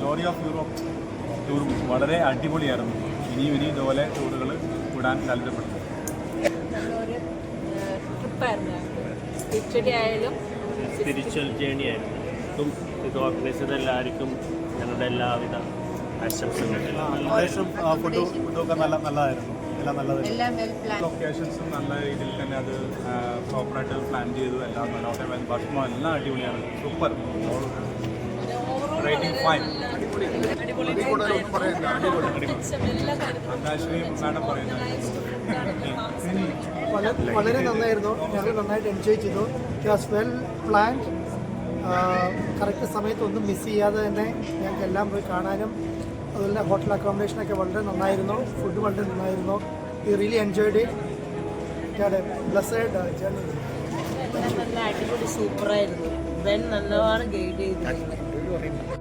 Glory of Europe ടൂറും വളരെ അടിപൊളിയായിരുന്നു. ഇനിയും ഇതുപോലെ ടൂറുകൾ വിടാൻ താല്പര്യപ്പെടുന്നു. നല്ലൊരു ട്രിപ്പായിരുന്നു. സ്പിരിച്വൽ ജേണി ആയിരുന്നു. ഇത് ഓർഗനൈസ് ചെയ്ത എല്ലാവർക്കും ഞങ്ങളുടെ എല്ലാവിധ ആശംസകളും. ഫുഡൊക്കെ നല്ലതായിരുന്നു. എല്ലാം നല്ലതായിരുന്നു. ലൊക്കേഷൻസും നല്ല രീതിയിൽ തന്നെ അത് പ്രോപ്പറായിട്ട് പ്ലാൻ ചെയ്തു. എല്ലാം നല്ല ഭക്ഷണം എല്ലാം അടിപൊളിയാണ്. സൂപ്പർ. റേറ്റിംഗ് 5. വളരെ നന്നായിരുന്നു. ഞങ്ങൾ നന്നായിട്ട് എൻജോയ് ചെയ്തു. It was well planned. Correct സമയത്തൊന്നും മിസ് ചെയ്യാതെ തന്നെ ഞങ്ങൾക്ക് എല്ലാം പോയി കാണാനും അതുപോലെ ഹോട്ടൽ അക്കോമഡേഷനൊക്കെ വളരെ നന്നായിരുന്നു. ഫുഡ് വളരെ നന്നായിരുന്നു. V really enjoyed it. Blessed journey. നല്ല അടിപൊളി സൂപ്പറായിരുന്നു. നല്ലതാണ് ഗൈഡ് ചെയ്തത്.